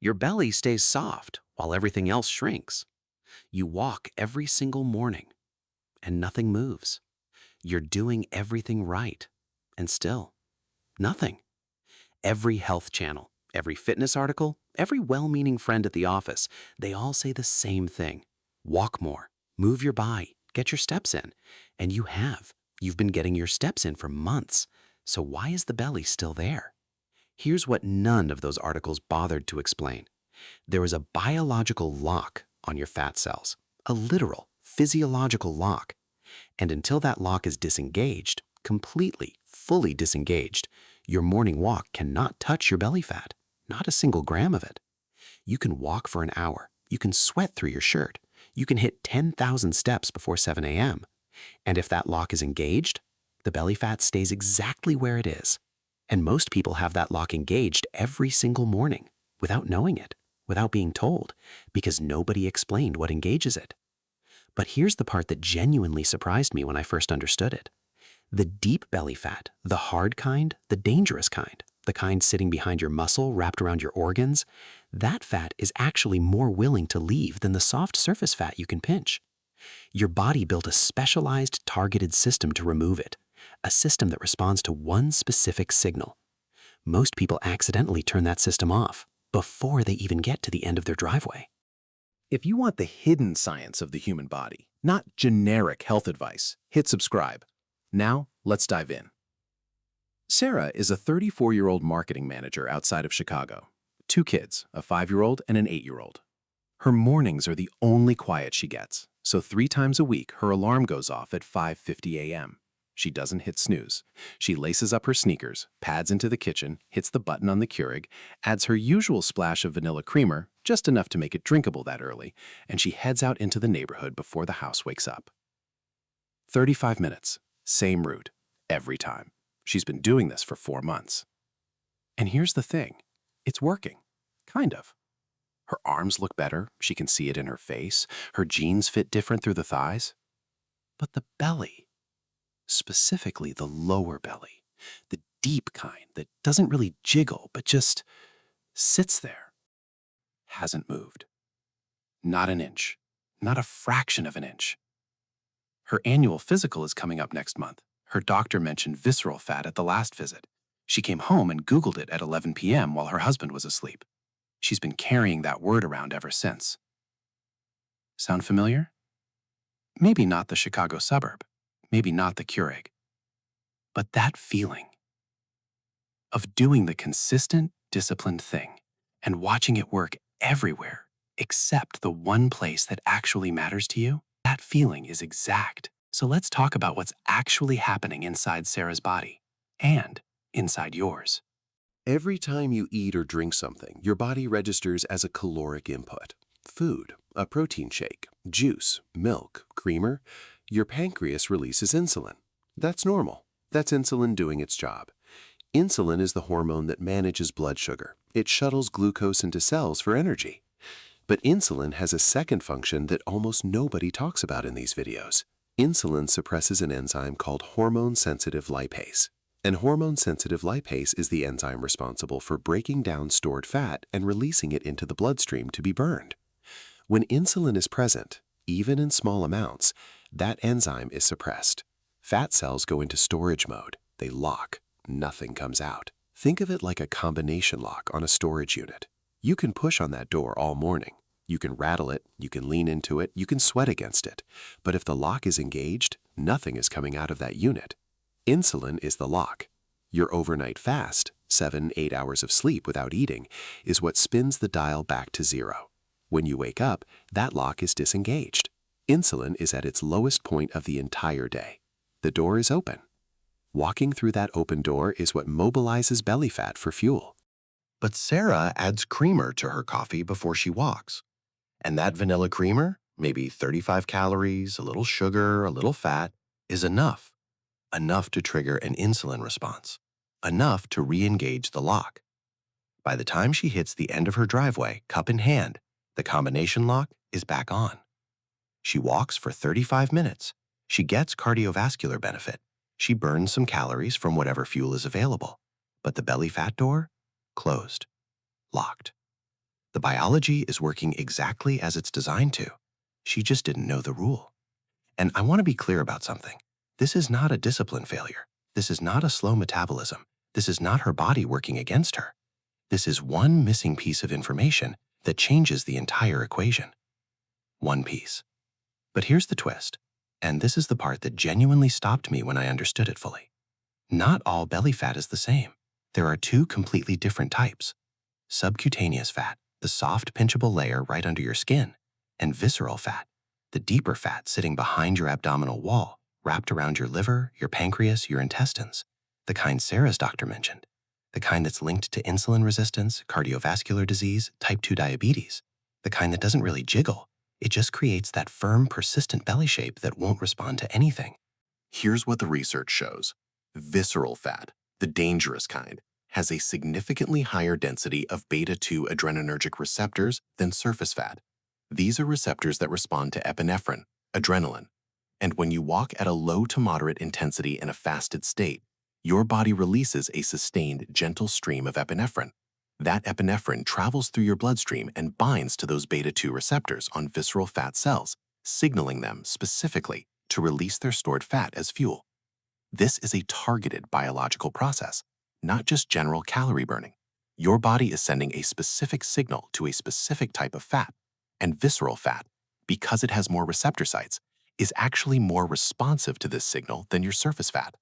Your belly stays soft while everything else shrinks. You walk every single morning and nothing moves. You're doing everything right and still nothing. Every health channel, every fitness article, every well-meaning friend at the office, they all say the same thing. Walk more, move your body, get your steps in. And you have. You've been getting your steps in for months. So why is the belly still there? Here's what none of those articles bothered to explain. There is a biological lock on your fat cells, a literal, physiological lock. And until that lock is disengaged, completely, fully disengaged, your morning walk cannot touch your belly fat, not a single gram of it. You can walk for an hour. You can sweat through your shirt. You can hit 10,000 steps before 7 a.m. And if that lock is engaged, the belly fat stays exactly where it is. And most people have that lock engaged every single morning without knowing it, without being told, because nobody explained what engages it. But here's the part that genuinely surprised me when I first understood it. The deep belly fat, the hard kind, the dangerous kind, the kind sitting behind your muscle wrapped around your organs, that fat is actually more willing to leave than the soft surface fat you can pinch. Your body built a specialized, targeted system to remove it, a system that responds to one specific signal. Most people accidentally turn that system off before they even get to the end of their driveway. If you want the hidden science of the human body, not generic health advice, hit subscribe. Now, let's dive in. Sarah is a 34-year-old marketing manager outside of Chicago. 2 kids, a 5-year-old and an 8-year-old. Her mornings are the only quiet she gets, so 3 times a week her alarm goes off at 5:50 a.m. She doesn't hit snooze. She laces up her sneakers, pads into the kitchen, hits the button on the Keurig, adds her usual splash of vanilla creamer, just enough to make it drinkable that early, and she heads out into the neighborhood before the house wakes up. 35 minutes, same route, every time. She's been doing this for 4 months. And here's the thing, it's working, kind of. Her arms look better, she can see it in her face, her jeans fit different through the thighs. But the belly, specifically the lower belly, the deep kind that doesn't really jiggle but just sits there, hasn't moved. Not an inch, not a fraction of an inch. Her annual physical is coming up next month. Her doctor mentioned visceral fat at the last visit. She came home and Googled it at 11 p.m. while her husband was asleep. She's been carrying that word around ever since. Sound familiar? Maybe not the Chicago suburb, maybe not the Keurig, but that feeling of doing the consistent, disciplined thing and watching it work everywhere except the one place that actually matters to you, that feeling is exact. So let's talk about what's actually happening inside Sarah's body and inside yours. Every time you eat or drink something, your body registers as a caloric input. Food, a protein shake, juice, milk, creamer. Your pancreas releases insulin. That's normal. That's insulin doing its job. Insulin is the hormone that manages blood sugar. It shuttles glucose into cells for energy. But insulin has a second function that almost nobody talks about in these videos. Insulin suppresses an enzyme called hormone-sensitive lipase. And hormone-sensitive lipase is the enzyme responsible for breaking down stored fat and releasing it into the bloodstream to be burned. When insulin is present, even in small amounts, that enzyme is suppressed. Fat cells go into storage mode. They lock. Nothing comes out. Think of it like a combination lock on a storage unit. You can push on that door all morning. You can rattle it, you can lean into it, you can sweat against it. But if the lock is engaged, nothing is coming out of that unit. Insulin is the lock. Your overnight fast, 7-8 hours of sleep without eating, is what spins the dial back to 0. When you wake up, that lock is disengaged. Insulin is at its lowest point of the entire day. The door is open. Walking through that open door is what mobilizes belly fat for fuel. But Sarah adds creamer to her coffee before she walks. And that vanilla creamer, maybe 35 calories, a little sugar, a little fat, is enough. Enough to trigger an insulin response. Enough to re-engage the lock. By the time she hits the end of her driveway, cup in hand, the combination lock is back on. She walks for 35 minutes. She gets cardiovascular benefit. She burns some calories from whatever fuel is available. But the belly fat door? Closed. Locked. The biology is working exactly as it's designed to. She just didn't know the rule. And I want to be clear about something. This is not a discipline failure. This is not a slow metabolism. This is not her body working against her. This is one missing piece of information that changes the entire equation. One piece. But here's the twist, and this is the part that genuinely stopped me when I understood it fully. Not all belly fat is the same. There are two completely different types. Subcutaneous fat, the soft, pinchable layer right under your skin, and visceral fat, the deeper fat sitting behind your abdominal wall, wrapped around your liver, your pancreas, your intestines, the kind Sarah's doctor mentioned, the kind that's linked to insulin resistance, cardiovascular disease, type 2 diabetes, the kind that doesn't really jiggle. It just creates that firm, persistent belly shape that won't respond to anything. Here's what the research shows. Visceral fat, the dangerous kind, has a significantly higher density of beta-2 adrenergic receptors than surface fat. These are receptors that respond to epinephrine, adrenaline. And when you walk at a low to moderate intensity in a fasted state, your body releases a sustained, gentle stream of epinephrine. That epinephrine travels through your bloodstream and binds to those beta-2 receptors on visceral fat cells, signaling them specifically to release their stored fat as fuel. This is a targeted biological process, not just general calorie burning. Your body is sending a specific signal to a specific type of fat, and visceral fat, because it has more receptor sites, is actually more responsive to this signal than your surface fat.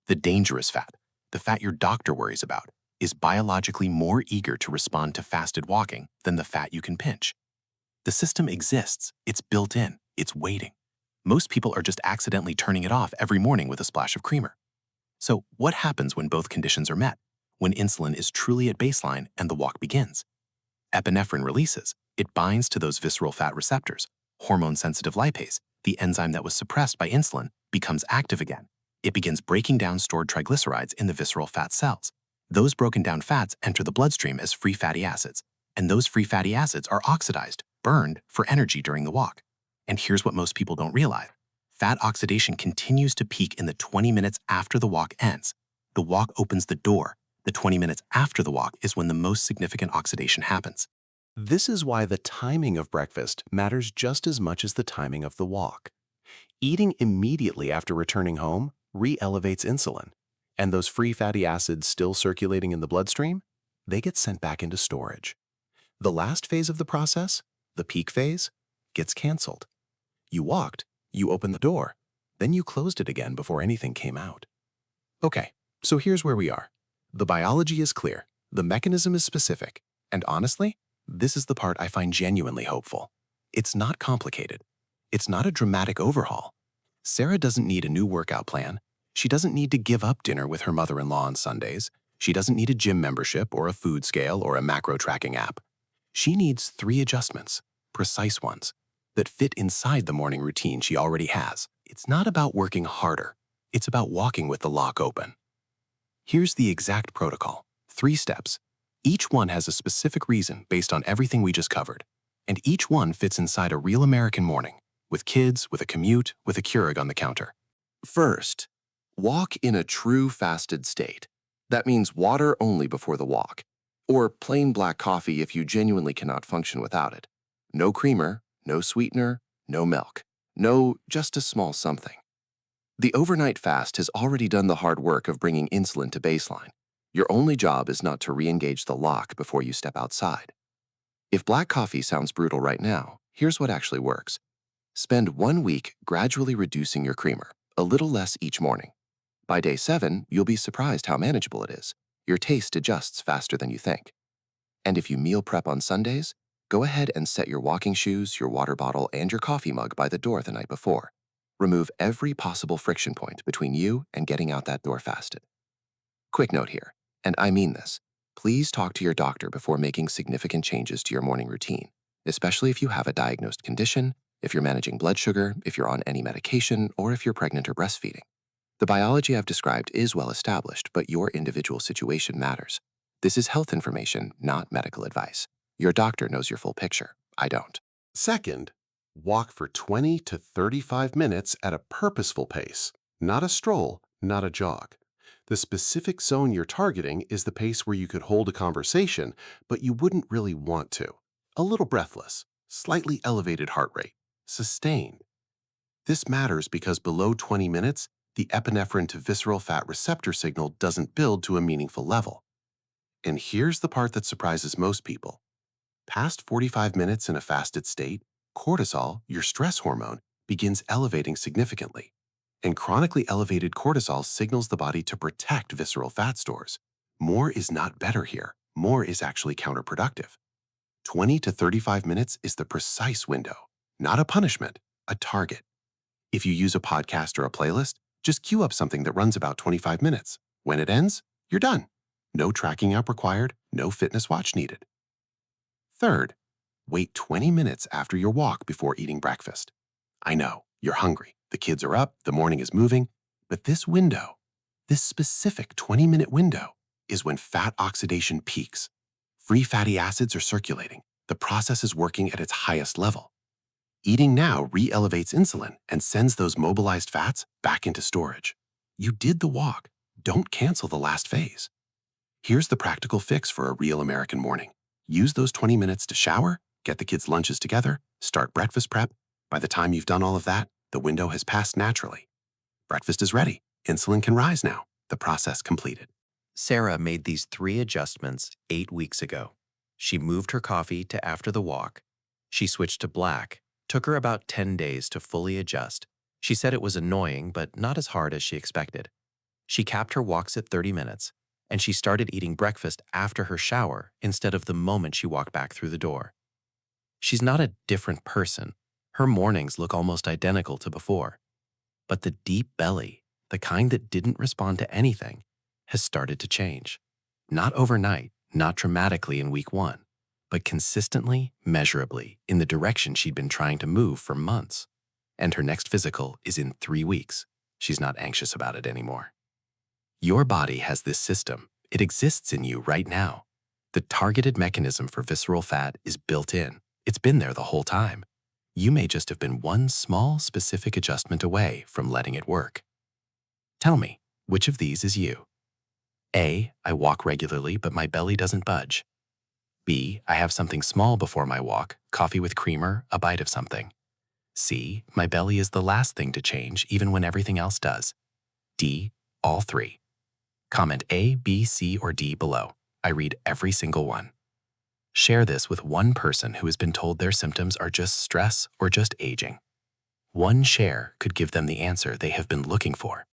The dangerous fat, the fat your doctor worries about, is biologically more eager to respond to fasted walking than the fat you can pinch. The system exists, it's built in, it's waiting. Most people are just accidentally turning it off every morning with a splash of creamer. So what happens when both conditions are met? When insulin is truly at baseline and the walk begins? Epinephrine releases. It binds to those visceral fat receptors. Hormone-sensitive lipase, the enzyme that was suppressed by insulin, becomes active again. It begins breaking down stored triglycerides in the visceral fat cells. Those broken down fats enter the bloodstream as free fatty acids, and those free fatty acids are oxidized, burned for energy during the walk. And here's what most people don't realize. Fat oxidation continues to peak in the 20 minutes after the walk ends. The walk opens the door. The 20 minutes after the walk is when the most significant oxidation happens. This is why the timing of breakfast matters just as much as the timing of the walk. Eating immediately after returning home re-elevates insulin, and those free fatty acids still circulating in the bloodstream, they get sent back into storage. The last phase of the process, the peak phase, gets canceled. You walked, you opened the door, then you closed it again before anything came out. Okay, so here's where we are. The biology is clear, the mechanism is specific, and honestly, this is the part I find genuinely hopeful. It's not complicated. It's not a dramatic overhaul. Sarah doesn't need a new workout plan. She doesn't need to give up dinner with her mother-in-law on Sundays. She doesn't need a gym membership or a food scale or a macro tracking app. She needs 3 adjustments, precise ones, that fit inside the morning routine she already has. It's not about working harder. It's about walking with the lock open. Here's the exact protocol. 3 steps. Each one has a specific reason based on everything we just covered. And each one fits inside a real American morning, with kids, with a commute, with a Keurig on the counter. First, walk in a true fasted state. That means water only before the walk, or plain black coffee if you genuinely cannot function without it. No creamer, no sweetener, no milk. No, just a small something. The overnight fast has already done the hard work of bringing insulin to baseline. Your only job is not to re-engage the lock before you step outside. If black coffee sounds brutal right now, here's what actually works. Spend 1 week gradually reducing your creamer, a little less each morning. By day 7, you'll be surprised how manageable it is. Your taste adjusts faster than you think. And if you meal prep on Sundays, go ahead and set your walking shoes, your water bottle, and your coffee mug by the door the night before. Remove every possible friction point between you and getting out that door fasted. Quick note here, and I mean this. Please talk to your doctor before making significant changes to your morning routine, especially if you have a diagnosed condition, if you're managing blood sugar, if you're on any medication, or if you're pregnant or breastfeeding. The biology I've described is well established, but your individual situation matters. This is health information, not medical advice. Your doctor knows your full picture. I don't. Second, walk for 20 to 35 minutes at a purposeful pace, not a stroll, not a jog. The specific zone you're targeting is the pace where you could hold a conversation, but you wouldn't really want to. a little breathless, slightly elevated heart rate, sustained. This matters because below 20 minutes, the epinephrine to visceral fat receptor signal doesn't build to a meaningful level. And here's the part that surprises most people. Past 45 minutes in a fasted state, cortisol, your stress hormone, begins elevating significantly. And chronically elevated cortisol signals the body to protect visceral fat stores. More is not better here. More is actually counterproductive. 20 to 35 minutes is the precise window, not a punishment, a target. If you use a podcast or a playlist, just queue up something that runs about 25 minutes. When it ends, you're done. No tracking app required, no fitness watch needed. Third, wait 20 minutes after your walk before eating breakfast. I know, you're hungry, the kids are up, the morning is moving, but this window, this specific 20-minute window, is when fat oxidation peaks. Free fatty acids are circulating. The process is working at its highest level. Eating now re-elevates insulin and sends those mobilized fats back into storage. You did the walk. Don't cancel the last phase. Here's the practical fix for a real American morning. Use those 20 minutes to shower, get the kids' lunches together, start breakfast prep. By the time you've done all of that, the window has passed naturally. Breakfast is ready. Insulin can rise now. The process completed. Sarah made these 3 adjustments 8 weeks ago. She moved her coffee to after the walk. She switched to black. Took her about 10 days to fully adjust. She said it was annoying, but not as hard as she expected. She capped her walks at 30 minutes, and she started eating breakfast after her shower instead of the moment she walked back through the door. She's not a different person. Her mornings look almost identical to before. But the deep belly, the kind that didn't respond to anything, has started to change. Not overnight, not dramatically in week 1, but consistently, measurably, in the direction she'd been trying to move for months. And her next physical is in 3 weeks. She's not anxious about it anymore. Your body has this system. It exists in you right now. The targeted mechanism for visceral fat is built in. It's been there the whole time. You may just have been one small, specific adjustment away from letting it work. Tell me, which of these is you? A, I walk regularly, but my belly doesn't budge. B, I have something small before my walk, coffee with creamer, a bite of something. C, my belly is the last thing to change even when everything else does. D, all 3. Comment A, B, C, or D below. I read every single one. Share this with one person who has been told their symptoms are just stress or just aging. One share could give them the answer they have been looking for.